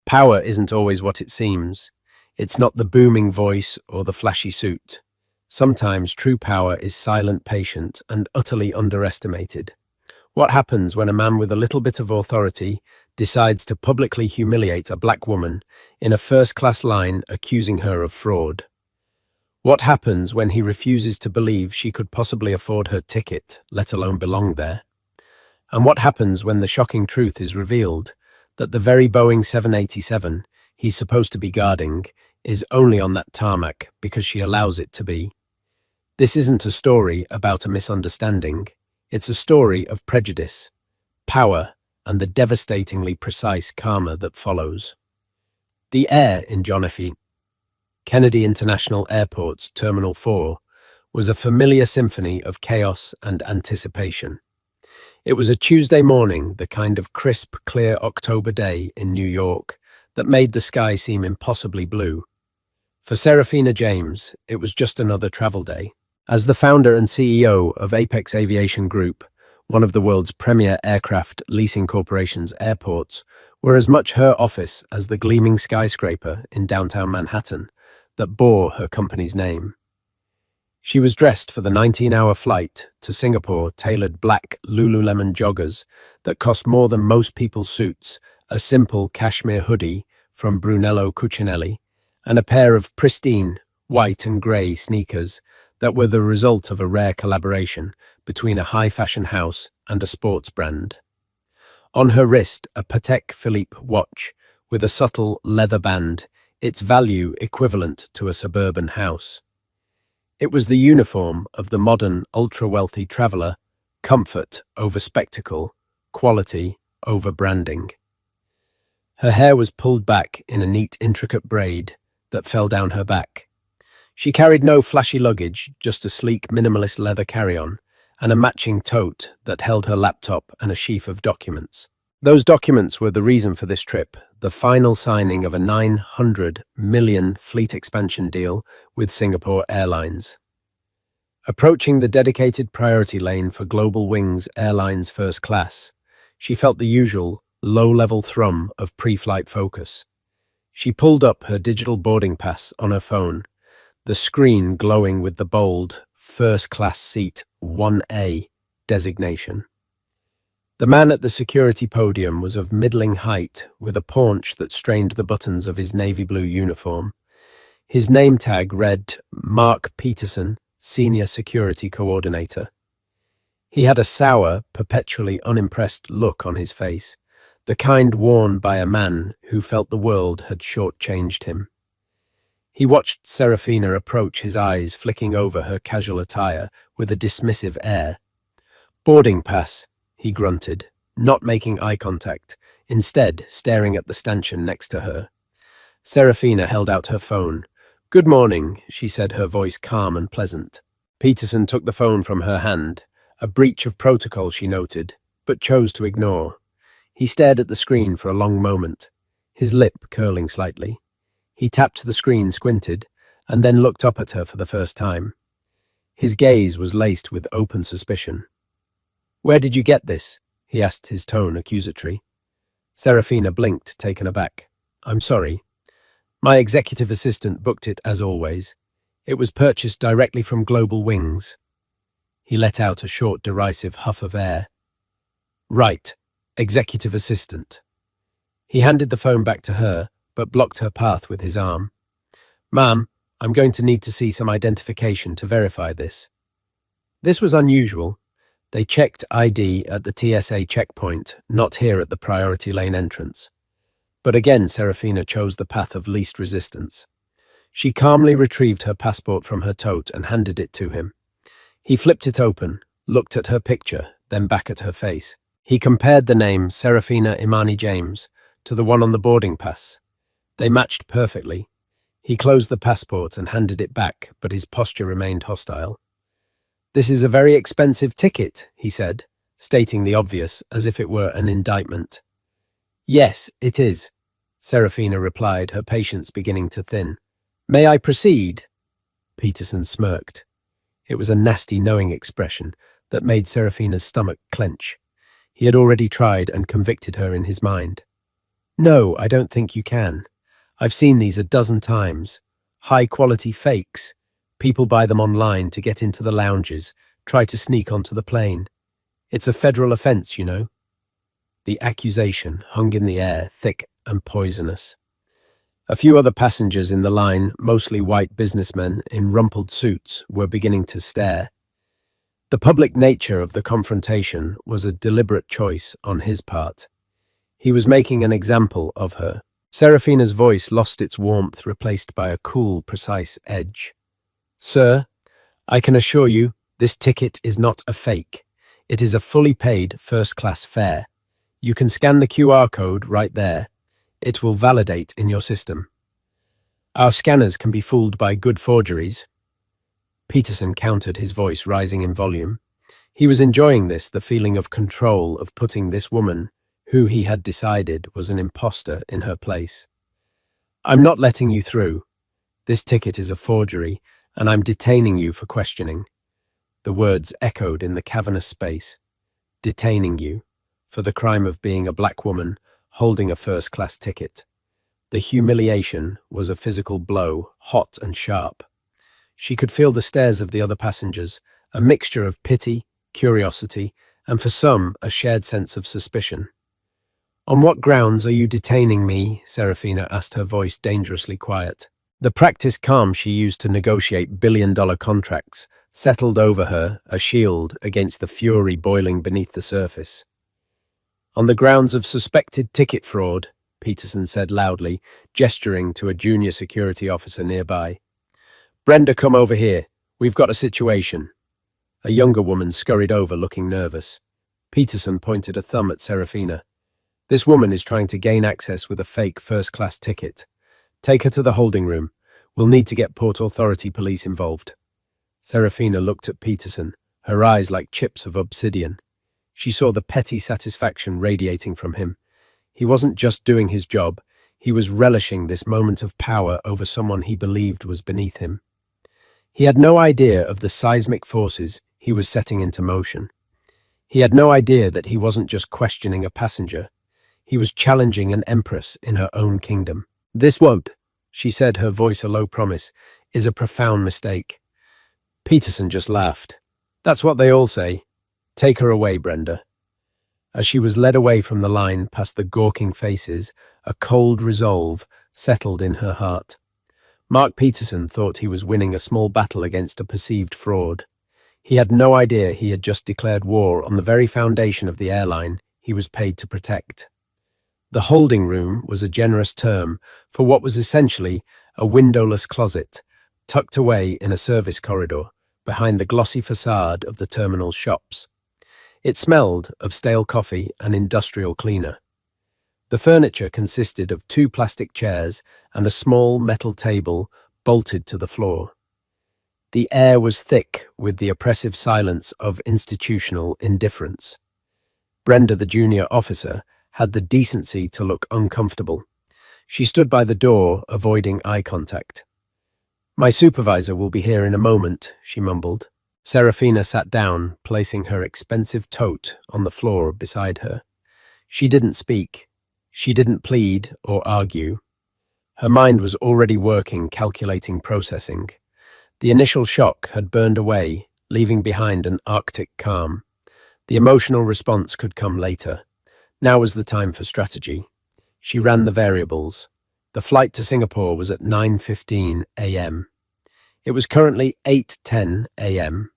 Power isn't always what it seems. It's not the booming voice or the flashy suit. Sometimes true power is silent, patient, and utterly underestimated. What happens when a man with a little bit of authority decides to publicly humiliate a black woman in a first-class line accusing her of fraud? What happens when he refuses to believe she could possibly afford her ticket, let alone belong there? And what happens when the shocking truth is revealed that the very Boeing 787 he's supposed to be guarding is only on that tarmac because she allows it to be? This isn't a story about a misunderstanding. It's a story of prejudice, power, and the devastatingly precise karma that follows. The air in John F. Kennedy International Airport's Terminal 4 was a familiar symphony of chaos and anticipation. It was a Tuesday morning, the kind of crisp, clear October day in New York that made the sky seem impossibly blue. For Serafina James, it was just another travel day. As the founder and CEO of Apex Aviation Group, one of the world's premier aircraft leasing corporation's airports, were as much her office as the gleaming skyscraper in downtown Manhattan that bore her company's name. She was dressed for the 19-hour flight to Singapore, tailored black Lululemon joggers that cost more than most people's suits, a simple cashmere hoodie from Brunello Cucinelli, and a pair of pristine white and grey sneakers that were the result of a rare collaboration between a high-fashion house and a sports brand. On her wrist, a Patek Philippe watch with a subtle leather band, its value equivalent to a suburban house. It was the uniform of the modern, ultra-wealthy traveller, comfort over spectacle, quality over branding. Her hair was pulled back in a neat, intricate braid that fell down her back. She carried no flashy luggage, just a sleek, minimalist leather carry-on and a matching tote that held her laptop and a sheaf of documents. Those documents were the reason for this trip, the final signing of a $900 million fleet expansion deal with Singapore Airlines. Approaching the dedicated priority lane for Global Wings Airlines First Class, she felt the usual low-level thrum of pre-flight focus. She pulled up her digital boarding pass on her phone, the screen glowing with the bold First Class Seat 1A designation. The man at the security podium was of middling height, with a paunch that strained the buttons of his navy blue uniform. His name tag read Mark Peterson, Senior Security Coordinator. He had a sour, perpetually unimpressed look on his face, the kind worn by a man who felt the world had shortchanged him. He watched Serafina approach, his eyes flicking over her casual attire with a dismissive air. "Boarding pass," he grunted, not making eye contact, instead staring at the stanchion next to her. Serafina held out her phone. "Good morning," she said, her voice calm and pleasant. Peterson took the phone from her hand, a breach of protocol, she noted, but chose to ignore. He stared at the screen for a long moment, his lip curling slightly. He tapped the screen, squinted, and then looked up at her for the first time. His gaze was laced with open suspicion. "Where did you get this?" he asked, his tone accusatory. Serafina blinked, taken aback. "I'm sorry. My executive assistant booked it as always. It was purchased directly from Global Wings." He let out a short, derisive huff of air. "Right, executive assistant." He handed the phone back to her, but blocked her path with his arm. "Ma'am, I'm going to need to see some identification to verify this." This was unusual. They checked ID at the TSA checkpoint, not here at the priority lane entrance. But again, Serafina chose the path of least resistance. She calmly retrieved her passport from her tote and handed it to him. He flipped it open, looked at her picture, then back at her face. He compared the name Serafina Imani James to the one on the boarding pass. They matched perfectly. He closed the passport and handed it back, but his posture remained hostile. "This is a very expensive ticket," he said, stating the obvious as if it were an indictment. "Yes, it is," Serafina replied, her patience beginning to thin. "May I proceed?" Peterson smirked. It was a nasty, knowing expression that made Serafina's stomach clench. He had already tried and convicted her in his mind. No, I don't think you can. I've seen these a dozen times. High-quality fakes. People buy them online to get into the lounges, try to sneak onto the plane. It's a federal offense, you know. The accusation hung in the air, thick and poisonous. A few other passengers in the line, mostly white businessmen in rumpled suits, were beginning to stare. The public nature of the confrontation was a deliberate choice on his part. He was making an example of her. Serafina's voice lost its warmth, replaced by a cool, precise edge. Sir, I can assure you, this ticket is not a fake. It is a fully paid first-class fare. You can scan the QR code right there. It will validate in your system. Our scanners can be fooled by good forgeries. Peterson countered, his voice rising in volume. He was enjoying this, the feeling of control of putting this woman, who he had decided was an imposter, in her place. I'm not letting you through. This ticket is a forgery, and I'm detaining you for questioning. The words echoed in the cavernous space. Detaining you, for the crime of being a black woman holding a first-class ticket. The humiliation was a physical blow, hot and sharp. She could feel the stares of the other passengers, a mixture of pity, curiosity, and for some, a shared sense of suspicion. On what grounds are you detaining me? Serafina asked, her voice dangerously quiet. The practiced calm she used to negotiate billion-dollar contracts settled over her, a shield against the fury boiling beneath the surface. On the grounds of suspected ticket fraud, Peterson said loudly, gesturing to a junior security officer nearby. Brenda, come over here. We've got a situation. A younger woman scurried over, looking nervous. Peterson pointed a thumb at Serafina. This woman is trying to gain access with a fake first-class ticket. Take her to the holding room. We'll need to get Port Authority police involved. Serafina looked at Peterson, her eyes like chips of obsidian. She saw the petty satisfaction radiating from him. He wasn't just doing his job, he was relishing this moment of power over someone he believed was beneath him. He had no idea of the seismic forces he was setting into motion. He had no idea that he wasn't just questioning a passenger. He was challenging an empress in her own kingdom. This won't, she said, her voice a low promise, is a profound mistake. Peterson just laughed. That's what they all say. Take her away, Brenda. As she was led away from the line past the gawking faces, a cold resolve settled in her heart. Mark Peterson thought he was winning a small battle against a perceived fraud. He had no idea he had just declared war on the very foundation of the airline he was paid to protect. The holding room was a generous term for what was essentially a windowless closet, tucked away in a service corridor behind the glossy facade of the terminal's shops. It smelled of stale coffee and industrial cleaner. The furniture consisted of 2 plastic chairs and a small metal table bolted to the floor. The air was thick with the oppressive silence of institutional indifference. Brenda, the junior officer, had the decency to look uncomfortable. She stood by the door, avoiding eye contact. My supervisor will be here in a moment, she mumbled. Serafina sat down, placing her expensive tote on the floor beside her. She didn't speak. She didn't plead or argue. Her mind was already working, calculating, processing. The initial shock had burned away, leaving behind an Arctic calm. The emotional response could come later. Now was the time for strategy. She ran the variables. The flight to Singapore was at 9:15 a.m. It was currently 8:10 a.m.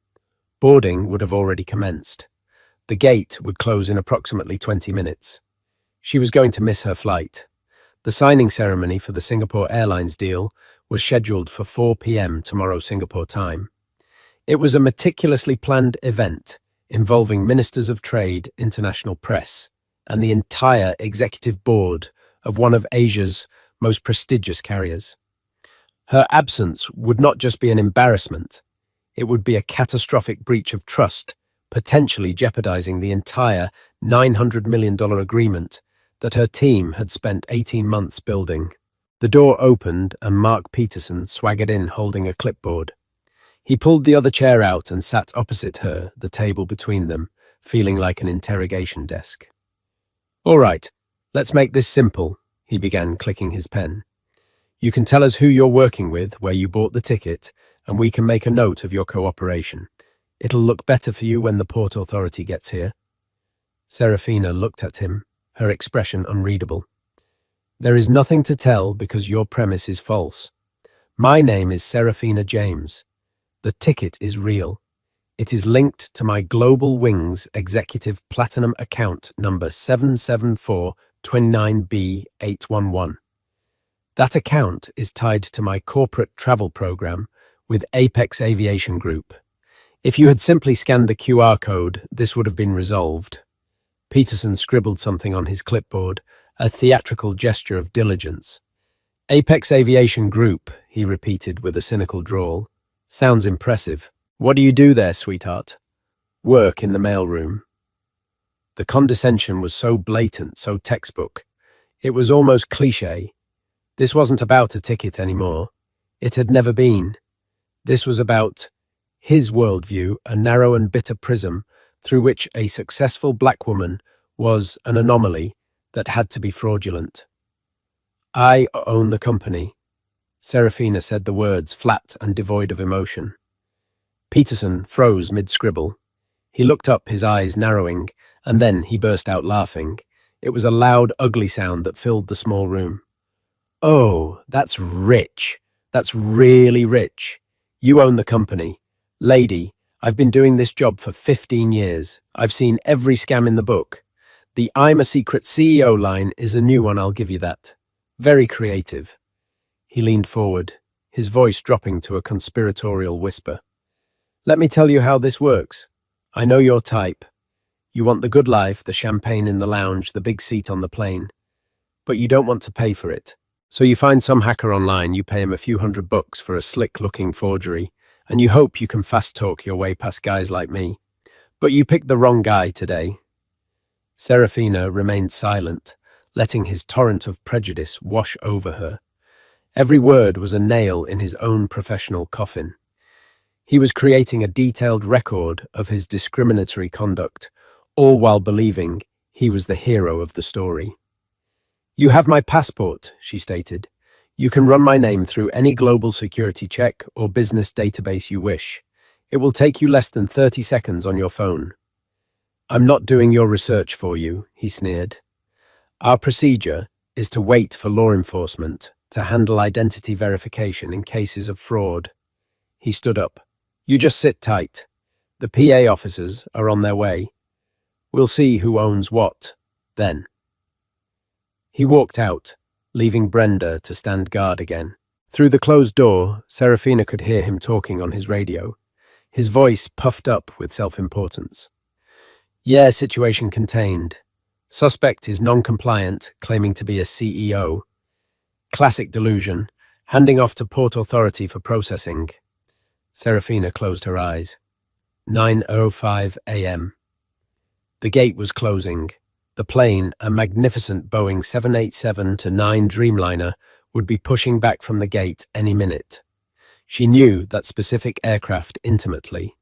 Boarding would have already commenced. The gate would close in approximately 20 minutes. She was going to miss her flight. The signing ceremony for the Singapore Airlines deal was scheduled for 4 p.m. tomorrow Singapore time. It was a meticulously planned event involving ministers of trade, international press, and the entire executive board of one of Asia's most prestigious carriers. Her absence would not just be an embarrassment, it would be a catastrophic breach of trust, potentially jeopardizing the entire $900 million agreement that her team had spent 18 months building. The door opened and Mark Peterson swaggered in holding a clipboard. He pulled the other chair out and sat opposite her, the table between them, feeling like an interrogation desk. All right, let's make this simple, he began, clicking his pen. You can tell us who you're working with, where you bought the ticket, and we can make a note of your cooperation. It'll look better for you when the Port Authority gets here. Serafina looked at him, her expression unreadable. There is nothing to tell because your premise is false. My name is Serafina James. The ticket is real. It is linked to my Global Wings Executive Platinum account number 77429B811. That account is tied to my corporate travel program with Apex Aviation Group. If you had simply scanned the QR code, this would have been resolved. Peterson scribbled something on his clipboard, a theatrical gesture of diligence. Apex Aviation Group, he repeated with a cynical drawl. Sounds impressive. What do you do there, sweetheart? Work in the mailroom. The condescension was so blatant, so textbook. It was almost cliché. This wasn't about a ticket anymore. It had never been. This was about his worldview, a narrow and bitter prism through which a successful black woman was an anomaly that had to be fraudulent. I own the company. Serafina said the words flat and devoid of emotion. Peterson froze mid-scribble. He looked up, his eyes narrowing, and then he burst out laughing. It was a loud, ugly sound that filled the small room. Oh, that's rich. That's really rich. You own the company. Lady, I've been doing this job for 15 years. I've seen every scam in the book. The I'm a secret CEO line is a new one, I'll give you that. Very creative. He leaned forward, his voice dropping to a conspiratorial whisper. Let me tell you how this works. I know your type. You want the good life, the champagne in the lounge, the big seat on the plane. But you don't want to pay for it. So you find some hacker online, you pay him a few $100 for a slick-looking forgery, and you hope you can fast-talk your way past guys like me. But you picked the wrong guy today. Serafina remained silent, letting his torrent of prejudice wash over her. Every word was a nail in his own professional coffin. He was creating a detailed record of his discriminatory conduct, all while believing he was the hero of the story. You have my passport, she stated. You can run my name through any global security check or business database you wish. It will take you less than 30 seconds on your phone. I'm not doing your research for you, he sneered. Our procedure is to wait for law enforcement to handle identity verification in cases of fraud. He stood up. You just sit tight. The PA officers are on their way. We'll see who owns what, then. He walked out, leaving Brenda to stand guard again. Through the closed door, Serafina could hear him talking on his radio, his voice puffed up with self-importance. Yeah, situation contained. Suspect is non-compliant, claiming to be a CEO. Classic delusion, handing off to Port Authority for processing. Serafina closed her eyes. 9:05 a.m. The gate was closing. The plane, a magnificent Boeing 787-9 Dreamliner, would be pushing back from the gate any minute. She knew that specific aircraft intimately.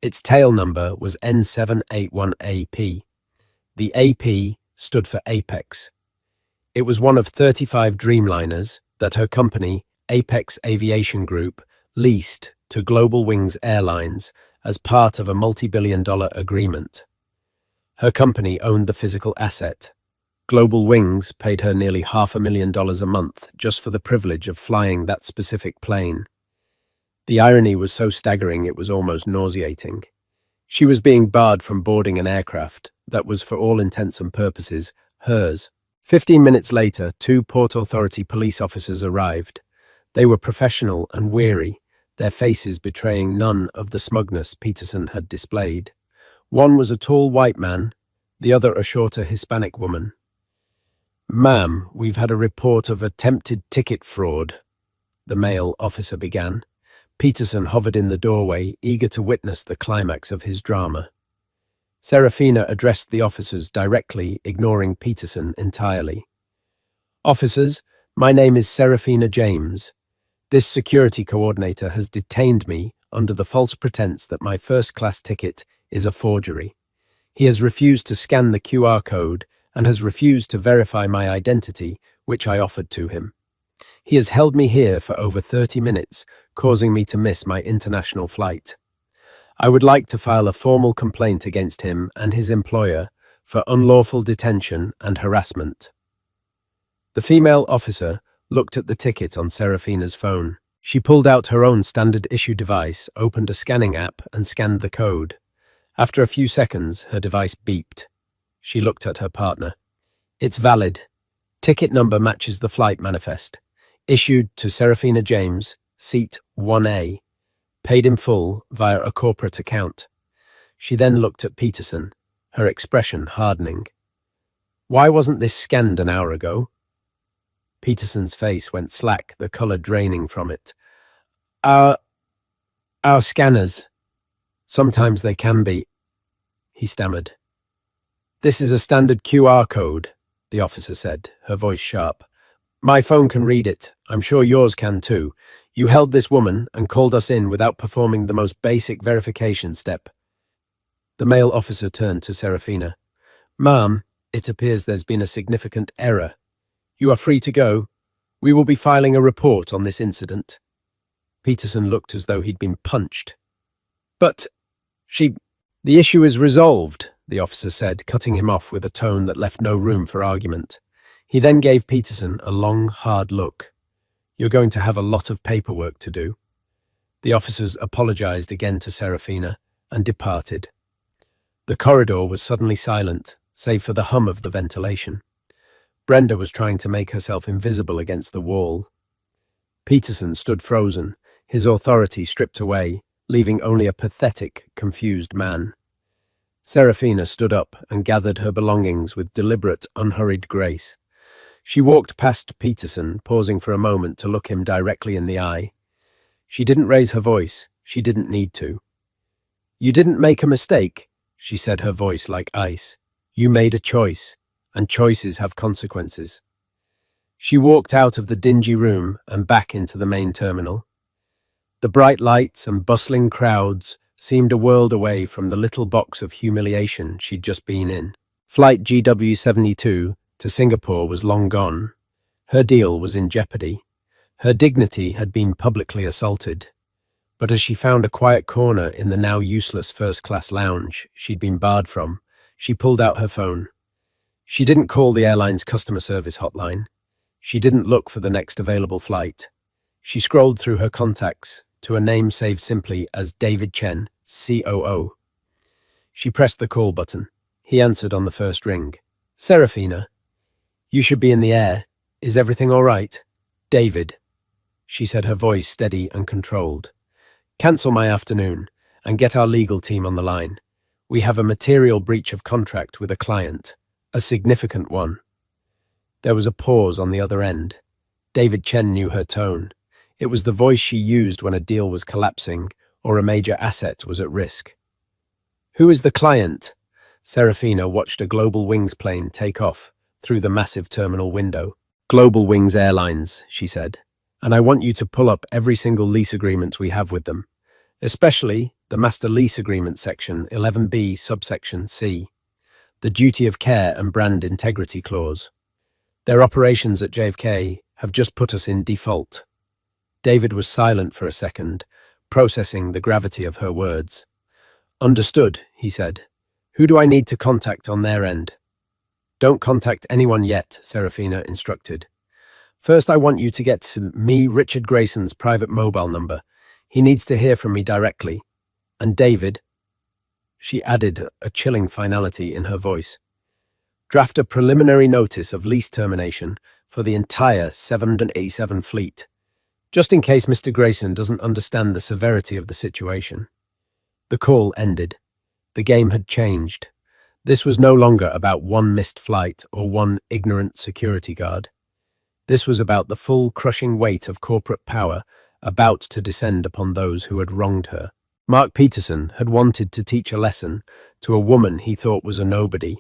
Its tail number was N781AP. The AP stood for Apex. It was one of 35 Dreamliners that her company, Apex Aviation Group, leased to Global Wings Airlines as part of a multi-billion-dollar agreement. Her company owned the physical asset. Global Wings paid her nearly $500,000 a month just for the privilege of flying that specific plane. The irony was so staggering it was almost nauseating. She was being barred from boarding an aircraft that was, for all intents and purposes, hers. 15 minutes later, 2 Port Authority police officers arrived. They were professional and weary, their faces betraying none of the smugness Peterson had displayed. One was a tall white man, the other a shorter Hispanic woman. Ma'am, we've had a report of attempted ticket fraud, the male officer began. Peterson hovered in the doorway, eager to witness the climax of his drama. Serafina addressed the officers directly, ignoring Peterson entirely. Officers, my name is Serafina James. This security coordinator has detained me under the false pretense that my first-class ticket is a forgery. He has refused to scan the QR code and has refused to verify my identity, which I offered to him. He has held me here for over 30 minutes, causing me to miss my international flight. I would like to file a formal complaint against him and his employer for unlawful detention and harassment. The female officer looked at the ticket on Serafina's phone. She pulled out her own standard-issue device, opened a scanning app, and scanned the code. After a few seconds, her device beeped. She looked at her partner. It's valid. Ticket number matches the flight manifest. Issued to Serafina James, seat 1A. Paid in full via a corporate account. She then looked at Peterson, her expression hardening. Why wasn't this scanned an hour ago? Peterson's face went slack, the color draining from it. Our scanners. Sometimes they can be, he stammered. This is a standard QR code, the officer said, her voice sharp. My phone can read it. I'm sure yours can too. You held this woman and called us in without performing the most basic verification step. The male officer turned to Serafina. Ma'am, it appears there's been a significant error. You are free to go. We will be filing a report on this incident. Peterson looked as though he'd been punched. But the issue is resolved, the officer said, cutting him off with a tone that left no room for argument. He then gave Peterson a long, hard look. You're going to have a lot of paperwork to do. The officers apologized again to Serafina and departed. The corridor was suddenly silent, save for the hum of the ventilation. Brenda was trying to make herself invisible against the wall. Peterson stood frozen, his authority stripped away, leaving only a pathetic, confused man. Serafina stood up and gathered her belongings with deliberate, unhurried grace. She walked past Peterson, pausing for a moment to look him directly in the eye. She didn't raise her voice. She didn't need to. You didn't make a mistake, she said, her voice like ice. You made a choice, and choices have consequences. She walked out of the dingy room and back into the main terminal. The bright lights and bustling crowds seemed a world away from the little box of humiliation she'd just been in. Flight GW72 to Singapore was long gone. Her deal was in jeopardy. Her dignity had been publicly assaulted. But as she found a quiet corner in the now useless first-class lounge she'd been barred from, she pulled out her phone. She didn't call the airline's customer service hotline. She didn't look for the next available flight. She scrolled through her contacts to a name saved simply as David Chen, COO. She pressed the call button. He answered on the first ring. Serafina. You should be in the air. Is everything all right? David. She said, her voice steady and controlled. Cancel my afternoon and get our legal team on the line. We have a material breach of contract with a client, a significant one. There was a pause on the other end. David Chen knew her tone. It was the voice she used when a deal was collapsing or a major asset was at risk. Who is the client? Serafina watched a Global Wings plane take off through the massive terminal window. Global Wings Airlines, she said, and I want you to pull up every single lease agreement we have with them, especially the Master Lease Agreement section 11B subsection C, the Duty of Care and Brand Integrity Clause. Their operations at JFK have just put us in default. David was silent for a second, processing the gravity of her words. Understood, he said. Who do I need to contact on their end? Don't contact anyone yet, Serafina instructed. First, I want you to get me Richard Grayson's private mobile number. He needs to hear from me directly. And David, she added a chilling finality in her voice, draft a preliminary notice of lease termination for the entire 787 fleet, just in case Mr. Grayson doesn't understand the severity of the situation. The call ended. The game had changed. This was no longer about one missed flight or one ignorant security guard. This was about the full crushing weight of corporate power about to descend upon those who had wronged her. Mark Peterson had wanted to teach a lesson to a woman he thought was a nobody.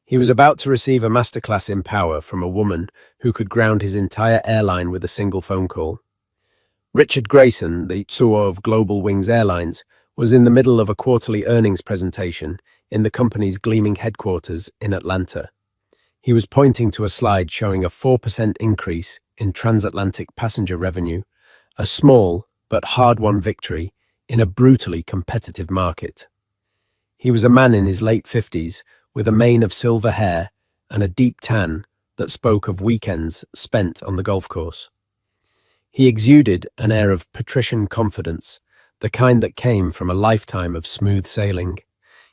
He was about to receive a masterclass in power from a woman who could ground his entire airline with a single phone call. Richard Grayson, the CEO of Global Wings Airlines, was in the middle of a quarterly earnings presentation in the company's gleaming headquarters in Atlanta. He was pointing to a slide showing a 4% increase in transatlantic passenger revenue, a small but hard-won victory in a brutally competitive market. He was a man in his late 50s with a mane of silver hair and a deep tan that spoke of weekends spent on the golf course. He exuded an air of patrician confidence, the kind that came from a lifetime of smooth sailing.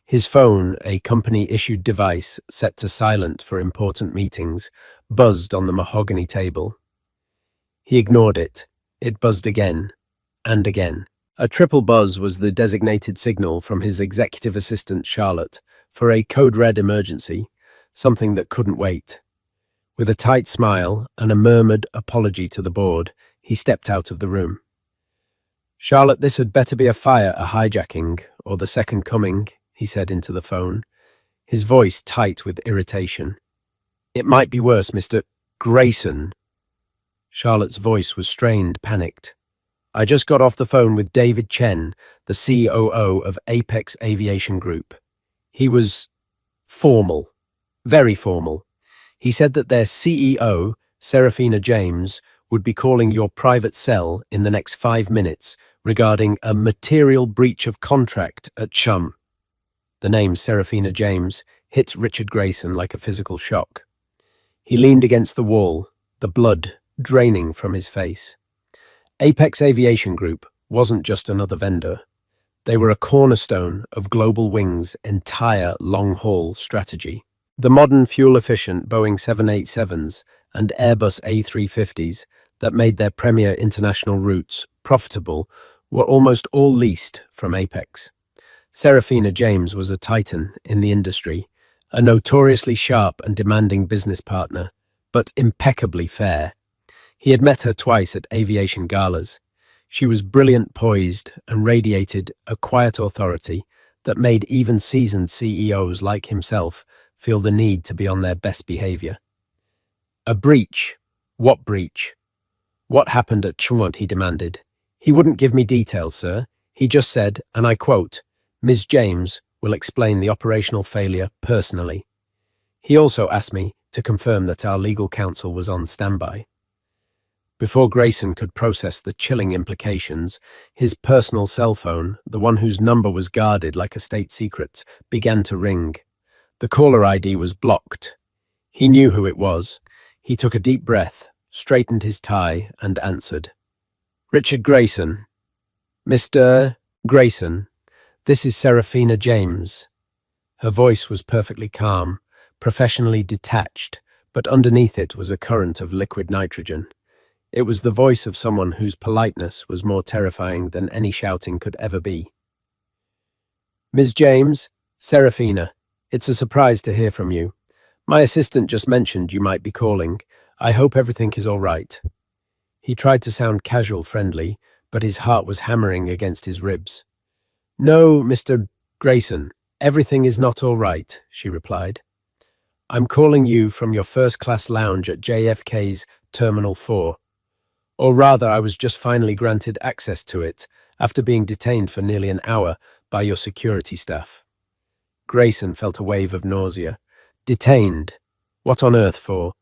His phone, a company-issued device set to silent for important meetings, buzzed on the mahogany table. He ignored it. It buzzed again and again. A triple buzz was the designated signal from his executive assistant, Charlotte, for a code-red emergency, something that couldn't wait. With a tight smile and a murmured apology to the board, he stepped out of the room. "Charlotte, this had better be a fire, a hijacking, or the second coming," he said into the phone, his voice tight with irritation. "It might be worse, Mr. Grayson." Charlotte's voice was strained, panicked. "I just got off the phone with David Chen, the COO of Apex Aviation Group. He was formal, very formal. He said that their CEO, Serafina James, would be calling your private cell in the next 5 minutes regarding a material breach of contract at Chum." The name Serafina James hit Richard Grayson like a physical shock. He leaned against the wall, the blood draining from his face. Apex Aviation Group wasn't just another vendor. They were a cornerstone of Global Wing's entire long-haul strategy. The modern fuel-efficient Boeing 787s and Airbus A350s that made their premier international routes profitable were almost all leased from Apex. Serafina James was a titan in the industry, a notoriously sharp and demanding business partner, but impeccably fair. He had met her twice at aviation galas. She was brilliant, poised, and radiated a quiet authority that made even seasoned CEOs like himself feel the need to be on their best behavior. "A breach? What breach? What happened at Chumont?" he demanded. "He wouldn't give me details, sir. He just said, and I quote, 'Ms. James will explain the operational failure personally.' He also asked me to confirm that our legal counsel was on standby." Before Grayson could process the chilling implications, his personal cell phone, the one whose number was guarded like a state secret, began to ring. The caller ID was blocked. He knew who it was. He took a deep breath, straightened his tie, and answered. "Richard Grayson." "Mr. Grayson, this is Serafina James." Her voice was perfectly calm, professionally detached, but underneath it was a current of liquid nitrogen. It was the voice of someone whose politeness was more terrifying than any shouting could ever be. "Ms. James, Serafina, it's a surprise to hear from you. My assistant just mentioned you might be calling. I hope everything is all right." He tried to sound casual, friendly, but his heart was hammering against his ribs. "No, Mr. Grayson, everything is not all right," she replied. "I'm calling you from your first-class lounge at JFK's Terminal 4. Or rather, I was just finally granted access to it after being detained for nearly an hour by your security staff." Grayson felt a wave of nausea. "Detained? What on earth for?"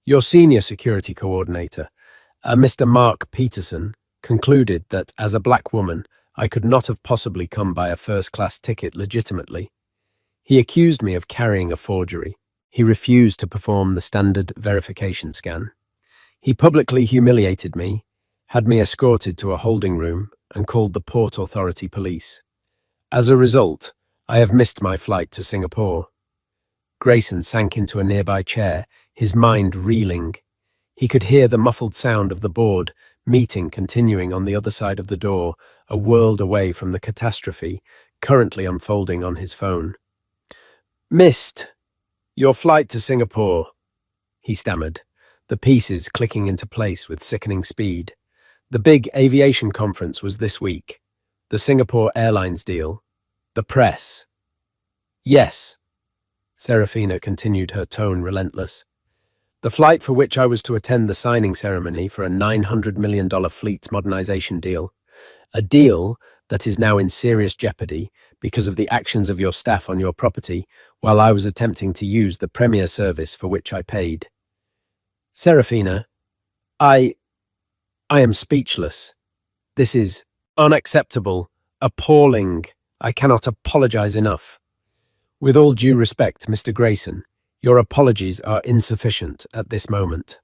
"Your senior security coordinator, Mr. Mark Peterson, concluded that as a black woman, I could not have possibly come by a first-class ticket legitimately. He accused me of carrying a forgery. He refused to perform the standard verification scan. He publicly humiliated me, had me escorted to a holding room, and called the Port Authority police. As a result, I have missed my flight to Singapore." Grayson sank into a nearby chair, his mind reeling. He could hear the muffled sound of the board meeting continuing on the other side of the door, a world away from the catastrophe currently unfolding on his phone. "Missed your flight to Singapore," he stammered, the pieces clicking into place with sickening speed. The big aviation conference was this week. The Singapore Airlines deal. The press. "Yes." Serafina continued, her tone relentless. "The flight for which I was to attend the signing ceremony for a $900 million fleet modernization deal. A deal that is now in serious jeopardy because of the actions of your staff on your property while I was attempting to use the premier service for which I paid. Serafina, I am speechless. This is unacceptable, appalling. I cannot apologize enough. With all due respect, Mr. Grayson, your apologies are insufficient at this moment.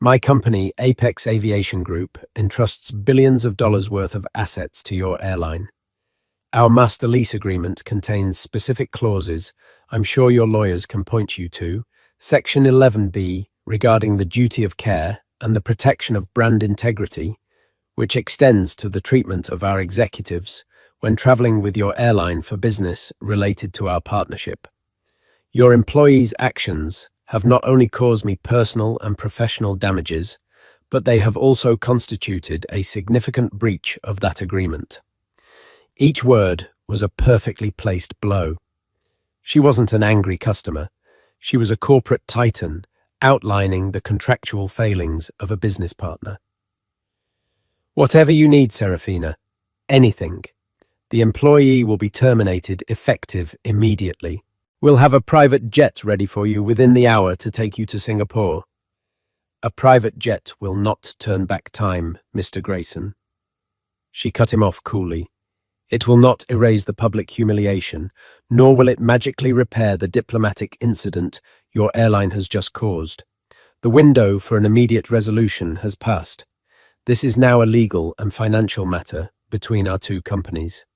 My company, Apex Aviation Group, entrusts billions of dollars worth of assets to your airline. Our master lease agreement contains specific clauses I'm sure your lawyers can point you to, Section 11B regarding the duty of care and the protection of brand integrity, which extends to the treatment of our executives when traveling with your airline for business related to our partnership. Your employees' actions have not only caused me personal and professional damages, but they have also constituted a significant breach of that agreement. Each word was a perfectly placed blow. She wasn't an angry customer. She was a corporate titan outlining the contractual failings of a business partner. Whatever you need, Serafina, anything. The employee will be terminated effective immediately. We'll have a private jet ready for you within the hour to take you to Singapore. A private jet will not turn back time, Mr. Grayson. She cut him off coolly. It will not erase the public humiliation, nor will it magically repair the diplomatic incident your airline has just caused. The window for an immediate resolution has passed. This is now a legal and financial matter between our two companies.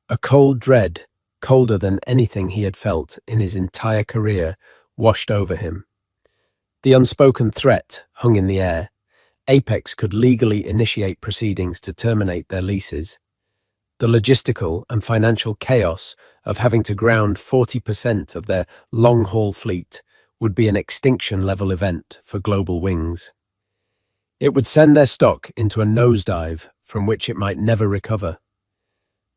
A cold dread, colder than anything he had felt in his entire career, washed over him. The unspoken threat hung in the air. Apex could legally initiate proceedings to terminate their leases. The logistical and financial chaos of having to ground 40% of their long-haul fleet would be an extinction-level event for Global Wings. It would send their stock into a nosedive from which it might never recover.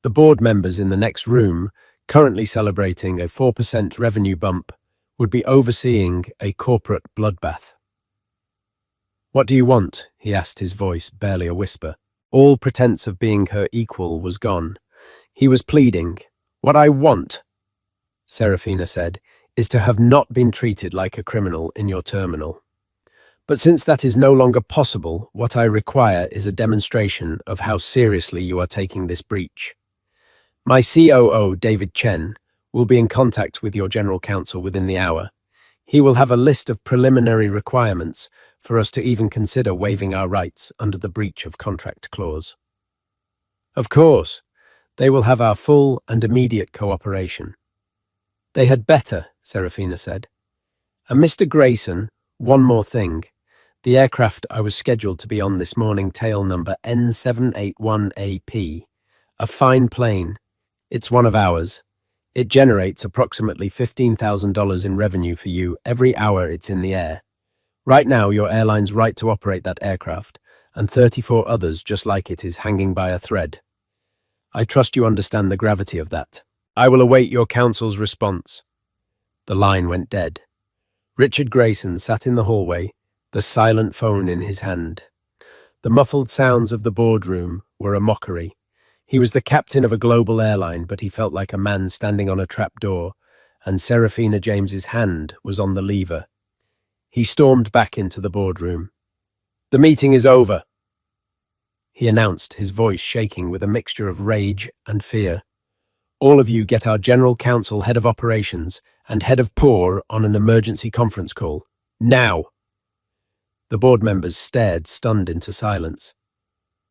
The board members in the next room, currently celebrating a 4% revenue bump, would be overseeing a corporate bloodbath. "What do you want?" he asked, his voice barely a whisper. All pretense of being her equal was gone. He was pleading. "What I want," Serafina said, "is to have not been treated like a criminal in your terminal. But since that is no longer possible, what I require is a demonstration of how seriously you are taking this breach. My COO, David Chen, will be in contact with your general counsel within the hour. He will have a list of preliminary requirements for us to even consider waiving our rights under the breach of contract clause. Of course, they will have our full and immediate cooperation." "They had better," Serafina said. "And Mr. Grayson, one more thing. The aircraft I was scheduled to be on this morning, tail number N781AP. A fine plane. It's one of ours. It generates approximately $15,000 in revenue for you every hour it's in the air. Right now, your airline's right to operate that aircraft, and 34 others just like it is hanging by a thread. I trust you understand the gravity of that. I will await your counsel's response." The line went dead. Richard Grayson sat in the hallway, the silent phone in his hand. The muffled sounds of the boardroom were a mockery. He was the captain of a global airline, but he felt like a man standing on a trapdoor, and Serafina James's hand was on the lever. He stormed back into the boardroom. "The meeting is over," he announced, his voice shaking with a mixture of rage and fear. "All of you get our general counsel, head of operations, and head of POR on an emergency conference call. Now!" The board members stared, stunned into silence.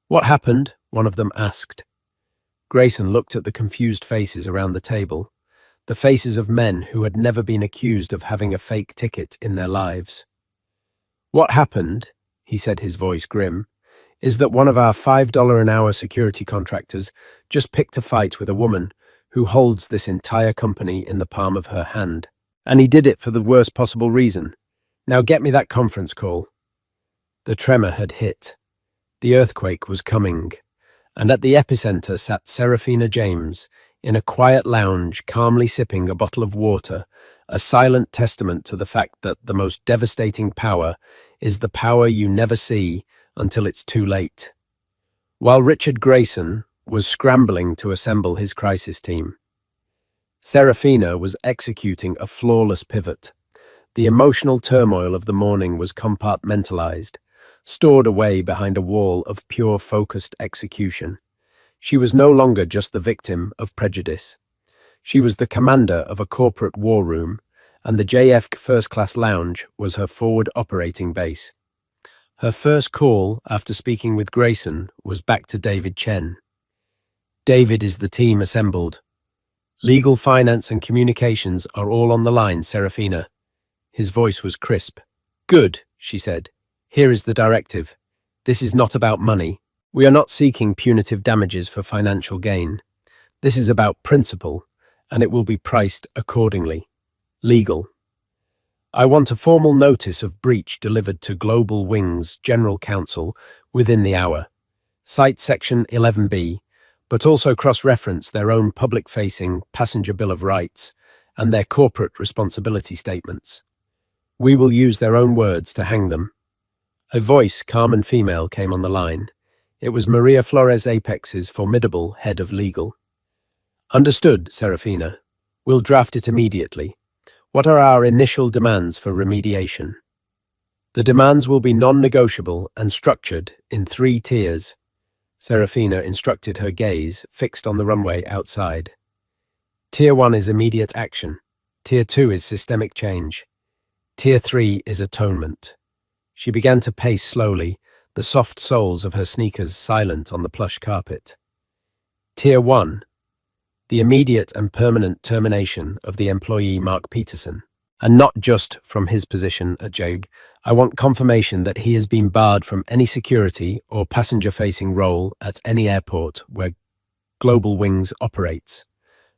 "What happened?" one of them asked. Grayson looked at the confused faces around the table, the faces of men who had never been accused of having a fake ticket in their lives. "What happened," he said, his voice grim, "is that one of our $5 an hour security contractors just picked a fight with a woman who holds this entire company in the palm of her hand. And he did it for the worst possible reason. Now get me that conference call." The tremor had hit. The earthquake was coming. And at the epicenter sat Serafina James, in a quiet lounge, calmly sipping a bottle of water, a silent testament to the fact that the most devastating power is the power you never see until it's too late. while Richard Grayson was scrambling to assemble his crisis team. Serafina was executing a flawless pivot. The emotional turmoil of the morning was compartmentalized, stored away behind a wall of pure focused execution. She was no longer just the victim of prejudice. She was the commander of a corporate war room, and the JF First Class Lounge was her forward operating base. Her first call after speaking with Grayson was back to David Chen. David, is the team assembled? Legal, finance, and communications are all on the line, Serafina. His voice was crisp. Good, she said. Here is the directive. This is not about money. We are not seeking punitive damages for financial gain. This is about principle, and it will be priced accordingly. Legal. I want a formal notice of breach delivered to Global Wings General Counsel within the hour. Cite Section 11B, but also cross-reference their own public-facing Passenger Bill of Rights and their corporate responsibility statements. We will use their own words to hang them. A voice, calm and female, came on the line. It was Maria Flores Apex's formidable head of legal. Understood, Serafina. We'll draft it immediately. What are our initial demands for remediation? The demands will be non-negotiable and structured in 3 tiers. Serafina instructed, her gaze fixed on the runway outside. Tier 1 is immediate action. Tier 2 is systemic change. Tier 3 is atonement. She began to pace slowly, the soft soles of her sneakers silent on the plush carpet. Tier 1. The immediate and permanent termination of the employee Mark Peterson. And not just from his position at JAG. I want confirmation that he has been barred from any security or passenger-facing role at any airport where Global Wings operates.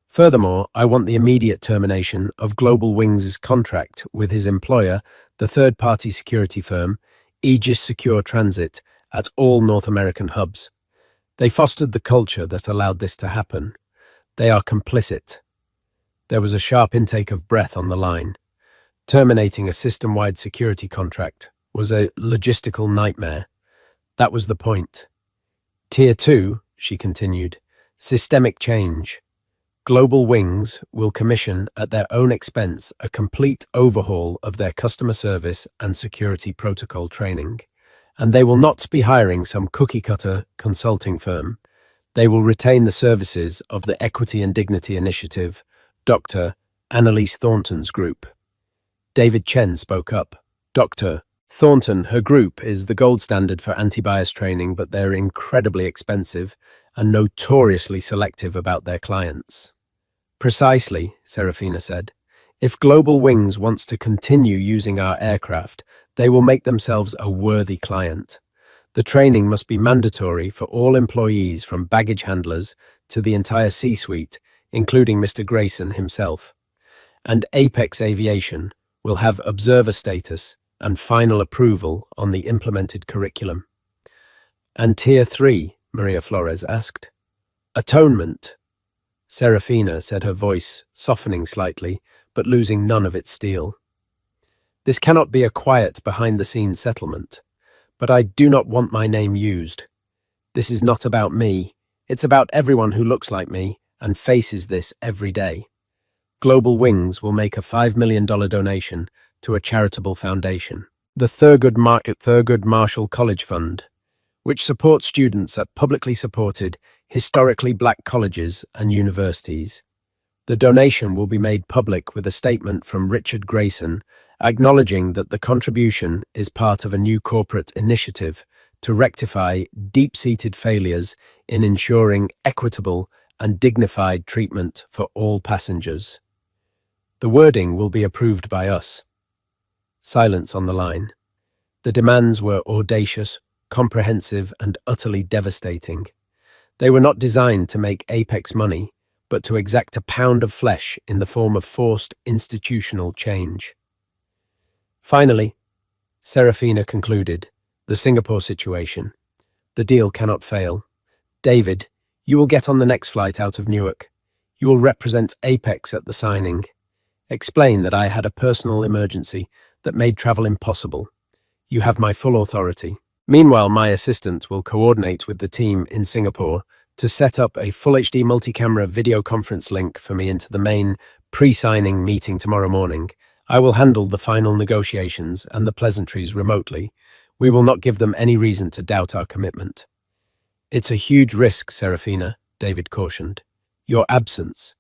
Furthermore, I want the immediate termination of Global Wings' contract with his employer, the third-party security firm, Aegis Secure Transit, at all North American hubs. They fostered the culture that allowed this to happen. They are complicit. There was a sharp intake of breath on the line. Terminating a system-wide security contract was a logistical nightmare. That was the point. Tier 2, she continued, systemic change. Global Wings will commission at their own expense a complete overhaul of their customer service and security protocol training. And they will not be hiring some cookie-cutter consulting firm. They will retain the services of the Equity and Dignity Initiative, Dr. Annalise Thornton's group. David Chen spoke up. Dr. Thornton, her group is the gold standard for anti-bias training, but they're incredibly expensive and notoriously selective about their clients. Precisely, Serafina said. If Global Wings wants to continue using our aircraft, they will make themselves a worthy client. The training must be mandatory for all employees from baggage handlers to the entire C-suite, including Mr. Grayson himself. And Apex Aviation will have observer status and final approval on the implemented curriculum. And Tier 3, Maria Flores asked. Atonement. Serafina said, her voice softening slightly, but losing none of its steel. This cannot be a quiet behind-the-scenes settlement, but I do not want my name used. This is not about me. It's about everyone who looks like me and faces this every day. Global Wings will make a $5 million donation to a charitable foundation, the Thurgood Marshall College Fund, which supports students at publicly supported, historically black colleges and universities. The donation will be made public with a statement from Richard Grayson acknowledging that the contribution is part of a new corporate initiative to rectify deep-seated failures in ensuring equitable and dignified treatment for all passengers. The wording will be approved by us. Silence on the line. The demands were audacious, comprehensive, and utterly devastating. They were not designed to make Apex money, but to exact a pound of flesh in the form of forced institutional change. Finally, Serafina concluded, the Singapore situation. The deal cannot fail. David, you will get on the next flight out of Newark. You will represent Apex at the signing. Explain that I had a personal emergency that made travel impossible. You have my full authority. Meanwhile, my assistant will coordinate with the team in Singapore to set up a full HD multi-camera video conference link for me into the main pre-signing meeting tomorrow morning. I will handle the final negotiations and the pleasantries remotely. We will not give them any reason to doubt our commitment. It's a huge risk, Serafina, David cautioned. Your absence.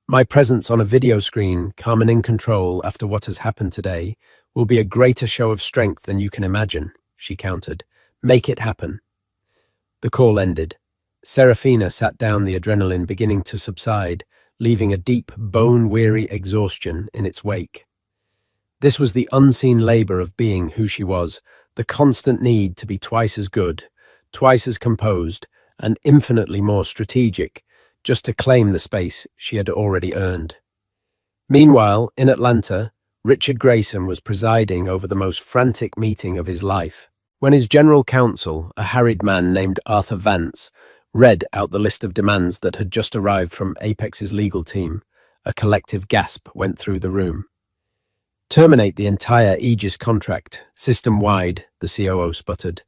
My presence on a video screen, calm and in control after what has happened today, will be a greater show of strength than you can imagine, she countered. Make it happen. The call ended. Serafina sat down, the adrenaline beginning to subside, leaving a deep, bone-weary exhaustion in its wake. This was the unseen labor of being who she was, the constant need to be twice as good, twice as composed, and infinitely more strategic, just to claim the space she had already earned. Meanwhile, in Atlanta, Richard Grayson was presiding over the most frantic meeting of his life. When his general counsel, a harried man named Arthur Vance, read out the list of demands that had just arrived from Apex's legal team, a collective gasp went through the room. Terminate the entire Aegis contract, system-wide, the COO sputtered.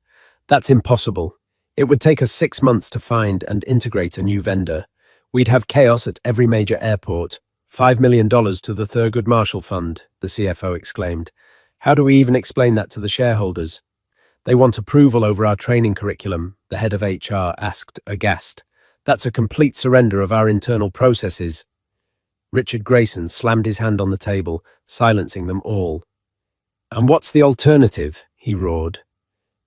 That's impossible. It would take us 6 months to find and integrate a new vendor. We'd have chaos at every major airport. $5 million to the Thurgood Marshall Fund, the CFO exclaimed. How do we even explain that to the shareholders? They want approval over our training curriculum, the head of HR asked, aghast. That's a complete surrender of our internal processes. Richard Grayson slammed his hand on the table, silencing them all. And what's the alternative? He roared.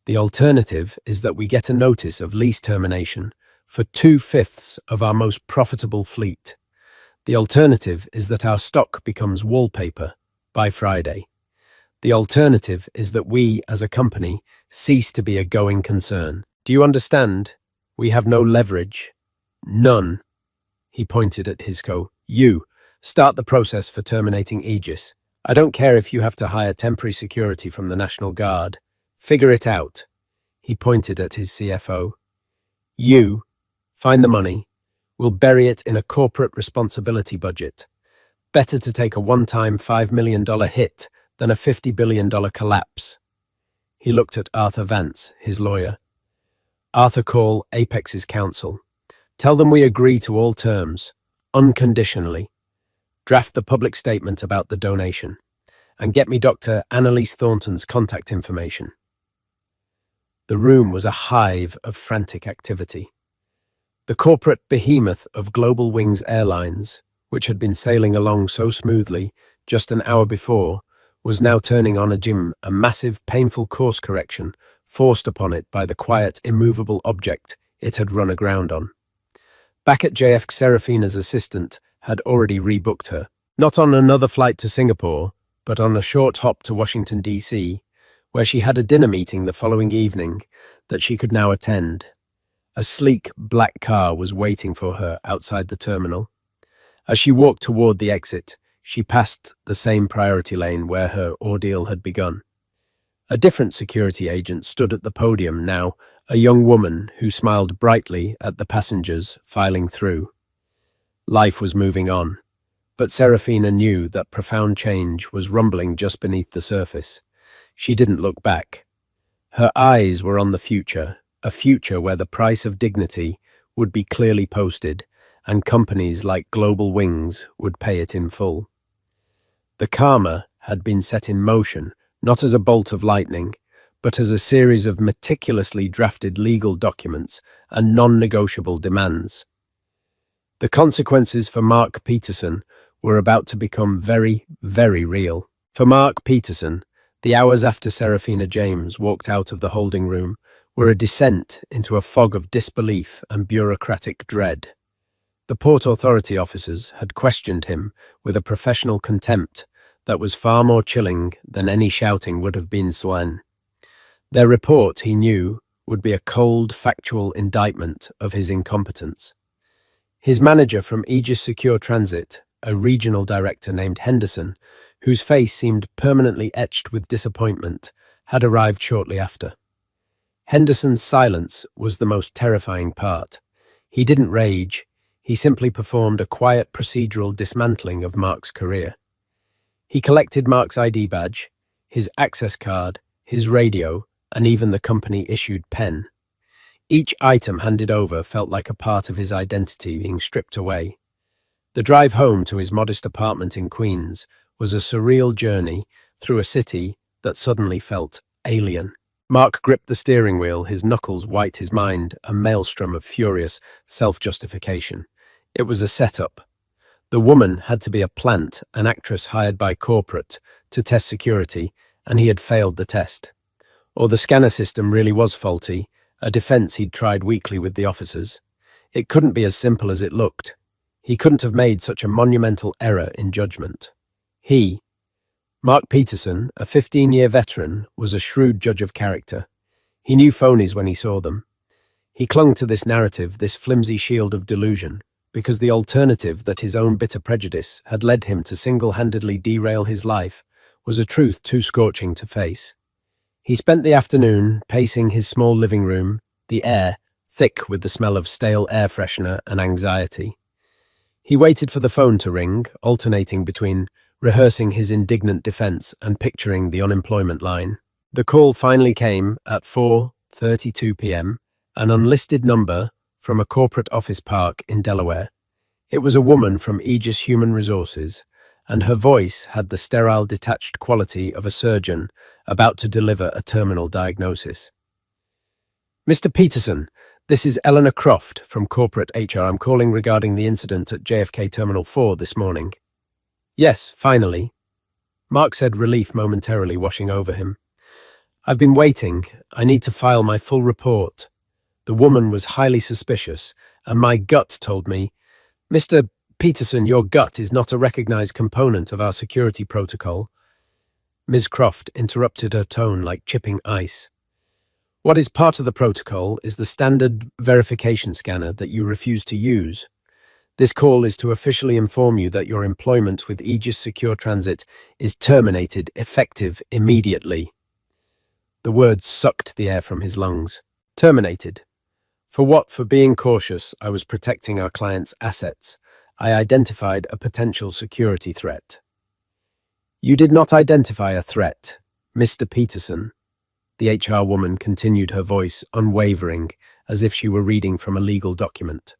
The alternative is that we get a notice of lease termination for 2/5 of our most profitable fleet. The alternative is that our stock becomes wallpaper by Friday. The alternative is that we, as a company, cease to be a going concern. Do you understand? We have no leverage. None. He pointed at Hisco. You, start the process for terminating Aegis. I don't care if you have to hire temporary security from the National Guard. Figure it out. He pointed at his CFO. You, find the money. We'll bury it in a corporate responsibility budget. Better to take a one-time $5 million hit than a $50 billion collapse. He looked at Arthur Vance, his lawyer. Arthur, call Apex's counsel. Tell them we agree to all terms, unconditionally. Draft the public statement about the donation, and get me Dr. Annalise Thornton's contact information. The room was a hive of frantic activity. The corporate behemoth of Global Wings Airlines, which had been sailing along so smoothly just an hour before, was now turning on a massive, painful course correction forced upon it by the quiet, immovable object it had run aground on. Back at JF, Serafina's assistant had already rebooked her, not on another flight to Singapore, but on a short hop to Washington, D.C., where she had a dinner meeting the following evening that she could now attend. A sleek black car was waiting for her outside the terminal. As she walked toward the exit, she passed the same priority lane where her ordeal had begun. A different security agent stood at the podium now, a young woman who smiled brightly at the passengers filing through. Life was moving on, but Serafina knew that profound change was rumbling just beneath the surface. She didn't look back. Her eyes were on the future, a future where the price of dignity would be clearly posted, and companies like Global Wings would pay it in full. The karma had been set in motion, not as a bolt of lightning, but as a series of meticulously drafted legal documents and non-negotiable demands. The consequences for Mark Peterson were about to become very, very real. For Mark Peterson, the hours after Serafina James walked out of the holding room were a descent into a fog of disbelief and bureaucratic dread. The Port Authority officers had questioned him with a professional contempt that was far more chilling than any shouting would have been sworn. Their report, he knew, would be a cold, factual indictment of his incompetence. His manager from Aegis Secure Transit, a regional director named Henderson, whose face seemed permanently etched with disappointment, had arrived shortly after. Henderson's silence was the most terrifying part. He didn't rage. He simply performed a quiet procedural dismantling of Mark's career. He collected Mark's ID badge, his access card, his radio, and even the company-issued pen. Each item handed over felt like a part of his identity being stripped away. The drive home to his modest apartment in Queens was a surreal journey through a city that suddenly felt alien. Mark gripped the steering wheel, his knuckles white, his mind a maelstrom of furious self-justification. It was a setup. The woman had to be a plant, an actress hired by corporate to test security, and he had failed the test. Or the scanner system really was faulty, a defense he'd tried weekly with the officers. It couldn't be as simple as it looked. He couldn't have made such a monumental error in judgment. He, Mark Peterson, a 15-year veteran, was a shrewd judge of character. He knew phonies when he saw them. He clung to this narrative, this flimsy shield of delusion, because the alternative that his own bitter prejudice had led him to single-handedly derail his life was a truth too scorching to face. He spent the afternoon pacing his small living room, the air thick with the smell of stale air freshener and anxiety. He waited for the phone to ring, alternating between rehearsing his indignant defense and picturing the unemployment line. The call finally came at 4:32 p.m., an unlisted number from a corporate office park in Delaware. It was a woman from Aegis Human Resources, and her voice had the sterile, detached quality of a surgeon about to deliver a terminal diagnosis. "Mr. Peterson, this is Eleanor Croft from corporate HR. I'm calling regarding the incident at JFK Terminal 4 this morning." "Yes, finally," Mark said, relief momentarily washing over him. "I've been waiting. I need to file my full report." The woman was highly suspicious, and my gut told me, "Mr. Peterson, your gut is not a recognized component of our security protocol." Ms. Croft interrupted, her tone like chipping ice. "What is part of the protocol is the standard verification scanner that you refuse to use. This call is to officially inform you that your employment with Aegis Secure Transit is terminated, effective immediately." The words sucked the air from his lungs. Terminated. For what? For being cautious. I was protecting our client's assets. I identified a potential security threat. "You did not identify a threat, Mr. Peterson." The HR woman continued, her voice unwavering, as if she were reading from a legal document.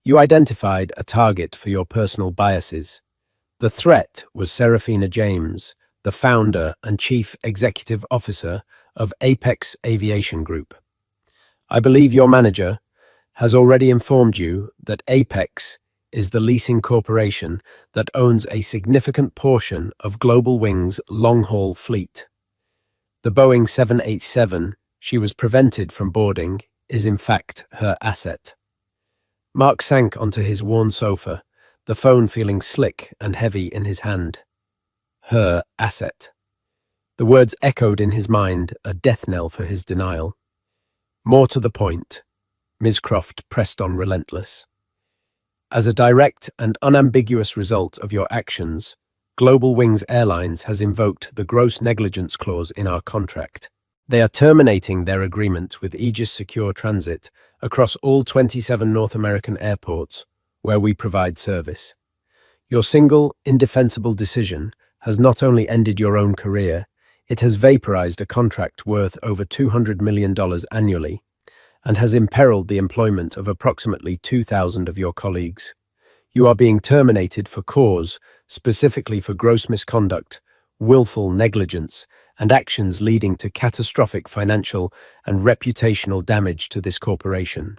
"You identified a target for your personal biases. The threat was Serafina James, the founder and chief executive officer of Apex Aviation Group. I believe your manager has already informed you that Apex is the leasing corporation that owns a significant portion of Global Wing's long-haul fleet. The Boeing 787 she was prevented from boarding is in fact her asset." Mark sank onto his worn sofa, the phone feeling slick and heavy in his hand. Her asset. The words echoed in his mind, a death knell for his denial. "More to the point," Ms. Croft pressed on, relentless. "As a direct and unambiguous result of your actions, Global Wings Airlines has invoked the gross negligence clause in our contract. They are terminating their agreement with Aegis Secure Transit across all 27 North American airports where we provide service. Your single, indefensible decision has not only ended your own career, it has vaporized a contract worth over $200 million annually and has imperiled the employment of approximately 2,000 of your colleagues. You are being terminated for cause, specifically for gross misconduct, willful negligence, and actions leading to catastrophic financial and reputational damage to this corporation."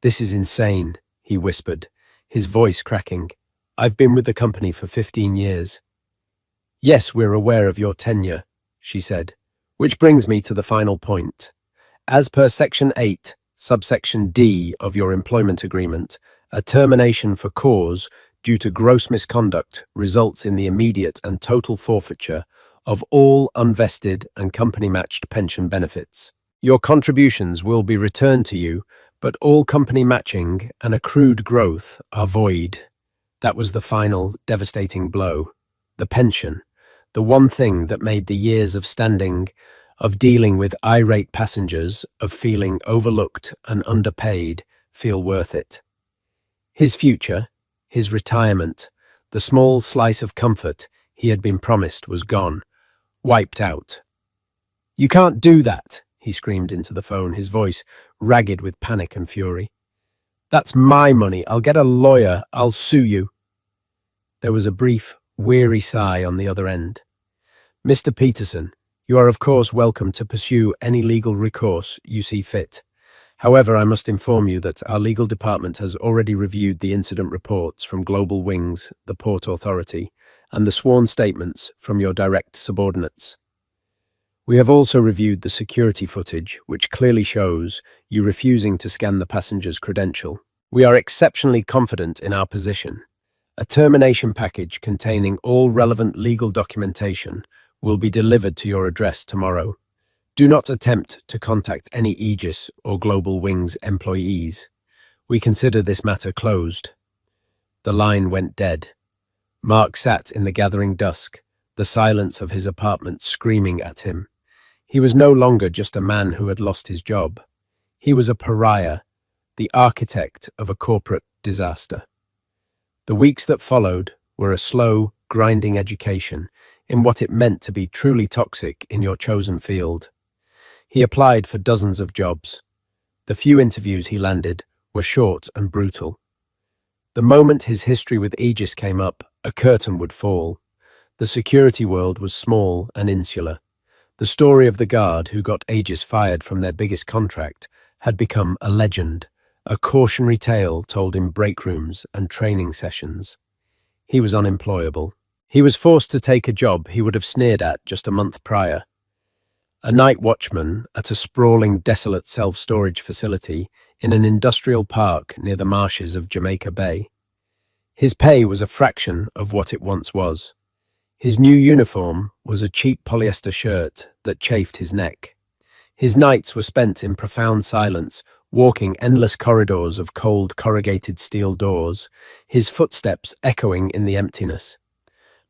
"This is insane," he whispered, his voice cracking. "I've been with the company for 15 years. "Yes, we're aware of your tenure," she said, "which brings me to the final point. As per Section 8, subsection D of your employment agreement, a termination for cause due to gross misconduct results in the immediate and total forfeiture of all unvested and company-matched pension benefits. Your contributions will be returned to you, but all company matching and accrued growth are void." That was the final, devastating blow. The pension. The one thing that made the years of standing, of dealing with irate passengers, of feeling overlooked and underpaid, feel worth it. His future, his retirement, the small slice of comfort he had been promised was gone, wiped out. "You can't do that," he screamed into the phone, his voice ragged with panic and fury. "That's my money. I'll get a lawyer. I'll sue you." There was a brief, weary sigh on the other end. "Mr. Peterson, you are of course welcome to pursue any legal recourse you see fit. However, I must inform you that our legal department has already reviewed the incident reports from Global Wings, the Port Authority, and the sworn statements from your direct subordinates. We have also reviewed the security footage, which clearly shows you refusing to scan the passenger's credential. We are exceptionally confident in our position. A termination package containing all relevant legal documentation will be delivered to your address tomorrow. Do not attempt to contact any Aegis or Global Wings employees. We consider this matter closed." The line went dead. Mark sat in the gathering dusk, the silence of his apartment screaming at him. He was no longer just a man who had lost his job. He was a pariah, the architect of a corporate disaster. The weeks that followed were a slow, grinding education in what it meant to be truly toxic in your chosen field. He applied for dozens of jobs. The few interviews he landed were short and brutal. The moment his history with Aegis came up, a curtain would fall. The security world was small and insular. The story of the guard who got Aegis fired from their biggest contract had become a legend, a cautionary tale told in break rooms and training sessions. He was unemployable. He was forced to take a job he would have sneered at just a month prior. A night watchman at a sprawling, desolate self-storage facility in an industrial park near the marshes of Jamaica Bay. His pay was a fraction of what it once was. His new uniform was a cheap polyester shirt that chafed his neck. His nights were spent in profound silence, walking endless corridors of cold corrugated steel doors, his footsteps echoing in the emptiness.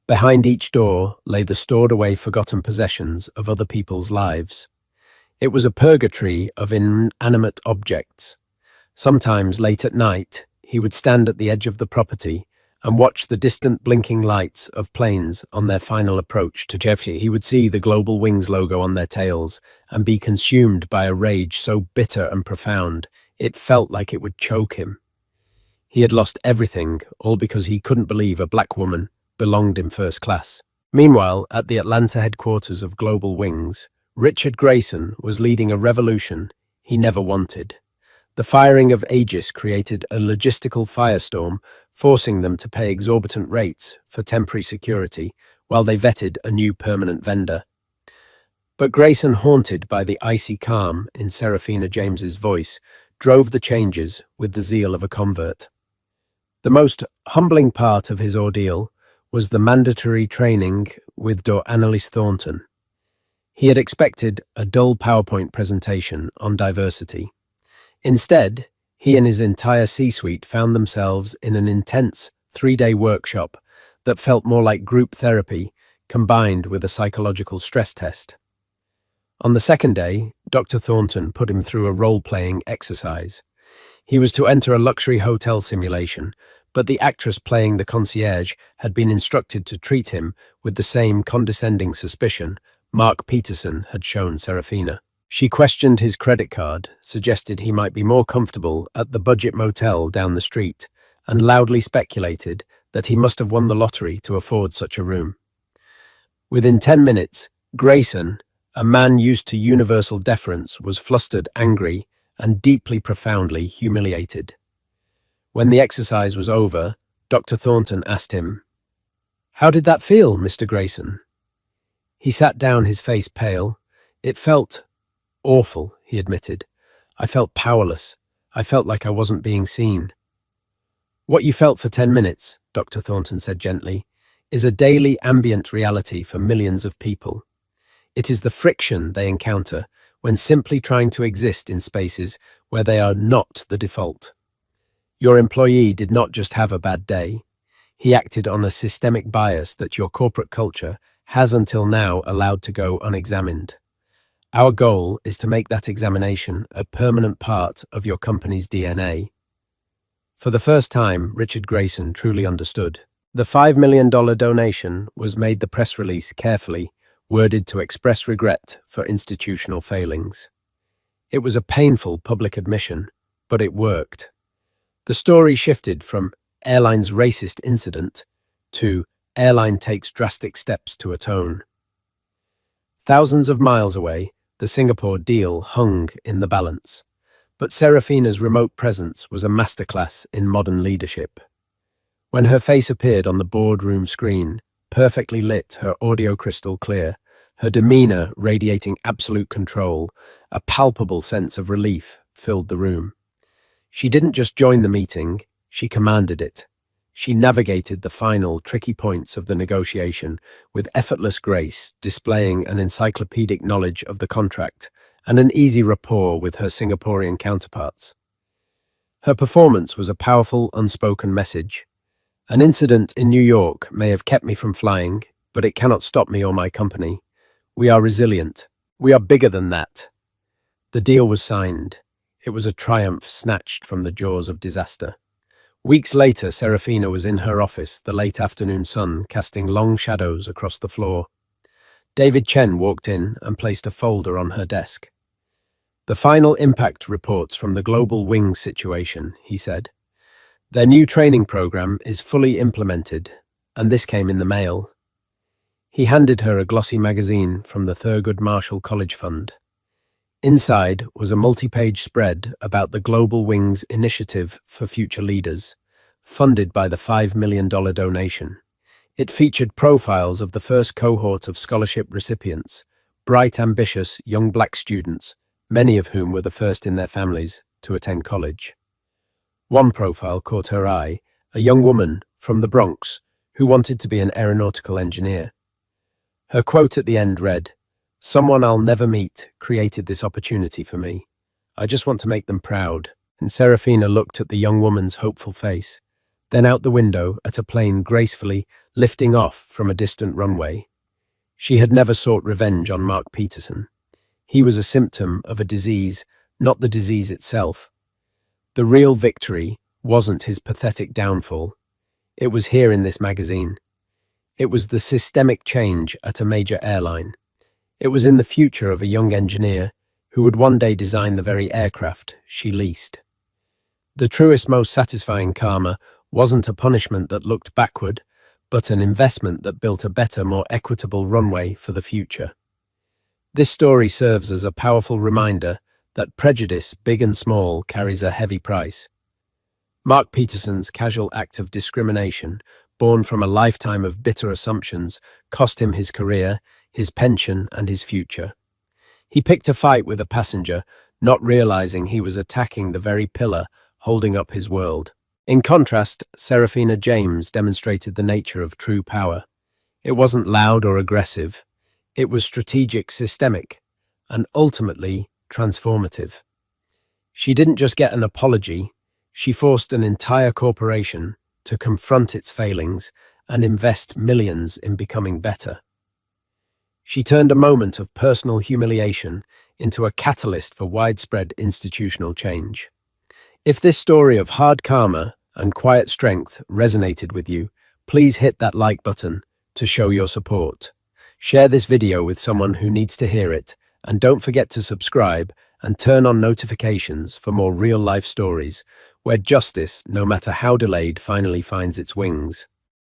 Behind each door lay the stored-away forgotten possessions of other people's lives. It was a purgatory of inanimate objects. Sometimes, late at night, he would stand at the edge of the property and watch the distant blinking lights of planes on their final approach to Jeffrey. He would see the Global Wings logo on their tails and be consumed by a rage so bitter and profound, it felt like it would choke him. He had lost everything, all because he couldn't believe a black woman belonged in first class. Meanwhile, at the Atlanta headquarters of Global Wings, Richard Grayson was leading a revolution he never wanted. The firing of Aegis created a logistical firestorm, forcing them to pay exorbitant rates for temporary security while they vetted a new permanent vendor. But Grayson, haunted by the icy calm in Serafina James's voice, drove the changes with the zeal of a convert. The most humbling part of his ordeal was the mandatory training with Dr. Annalise Thornton. He had expected a dull PowerPoint presentation on diversity. Instead, he and his entire C-suite found themselves in an intense 3-day workshop that felt more like group therapy combined with a psychological stress test. On the second day, Dr. Thornton put him through a role-playing exercise. He was to enter a luxury hotel simulation, but the actress playing the concierge had been instructed to treat him with the same condescending suspicion Mark Peterson had shown Serafina. She questioned his credit card, suggested he might be more comfortable at the budget motel down the street, and loudly speculated that he must have won the lottery to afford such a room. Within 10 minutes, Grayson, a man used to universal deference, was flustered, angry, and deeply, profoundly humiliated. When the exercise was over, Dr. Thornton asked him, "How did that feel, Mr. Grayson?" He sat down, his face pale. "It felt awful," he admitted. "I felt powerless. I felt like I wasn't being seen." "What you felt for 10 minutes, Dr. Thornton said gently, is a daily ambient reality for millions of people. It is the friction they encounter when simply trying to exist in spaces where they are not the default. Your employee did not just have a bad day. He acted on a systemic bias that your corporate culture has until now allowed to go unexamined. Our goal is to make that examination a permanent part of your company's DNA." For the first time, Richard Grayson truly understood. The $5 million donation was made. The press release carefully worded to express regret for institutional failings. It was a painful public admission, but it worked. The story shifted from Airline's racist incident to Airline takes drastic steps to atone. Thousands of miles away, the Singapore deal hung in the balance. But Serafina's remote presence was a masterclass in modern leadership. When her face appeared on the boardroom screen, perfectly lit, her audio crystal clear, her demeanor radiating absolute control, a palpable sense of relief filled the room. She didn't just join the meeting, she commanded it. She navigated the final, tricky points of the negotiation with effortless grace, displaying an encyclopedic knowledge of the contract and an easy rapport with her Singaporean counterparts. Her performance was a powerful, unspoken message. An incident in New York may have kept me from flying, but it cannot stop me or my company. We are resilient. We are bigger than that. The deal was signed. It was a triumph snatched from the jaws of disaster. Weeks later, Serafina was in her office, the late afternoon sun casting long shadows across the floor. David Chen walked in and placed a folder on her desk. "The final impact reports from the global wings situation," he said. "Their new training program is fully implemented, and this came in the mail." He handed her a glossy magazine from the Thurgood Marshall College Fund. Inside was a multi-page spread about the Global Wings Initiative for Future Leaders, funded by the $5 million donation. It featured profiles of the first cohort of scholarship recipients, bright, ambitious, young black students, many of whom were the first in their families to attend college. One profile caught her eye, a young woman from the Bronx who wanted to be an aeronautical engineer. Her quote at the end read, "Someone I'll never meet created this opportunity for me. I just want to make them proud." And Serafina looked at the young woman's hopeful face, then out the window at a plane gracefully lifting off from a distant runway. She had never sought revenge on Mark Peterson. He was a symptom of a disease, not the disease itself. The real victory wasn't his pathetic downfall. It was here in this magazine. It was the systemic change at a major airline. It was in the future of a young engineer who would one day design the very aircraft she leased. The truest, most satisfying karma wasn't a punishment that looked backward, but an investment that built a better, more equitable runway for the future. This story serves as a powerful reminder that prejudice, big and small, carries a heavy price. Mark Peterson's casual act of discrimination, born from a lifetime of bitter assumptions, cost him his career, his pension, and his future. He picked a fight with a passenger, not realizing he was attacking the very pillar holding up his world. In contrast, Serafina James demonstrated the nature of true power. It wasn't loud or aggressive. It was strategic, systemic, and ultimately transformative. She didn't just get an apology, she forced an entire corporation to confront its failings and invest millions in becoming better. She turned a moment of personal humiliation into a catalyst for widespread institutional change. If this story of hard karma and quiet strength resonated with you, please hit that like button to show your support. Share this video with someone who needs to hear it, and don't forget to subscribe and turn on notifications for more real-life stories where justice, no matter how delayed, finally finds its wings.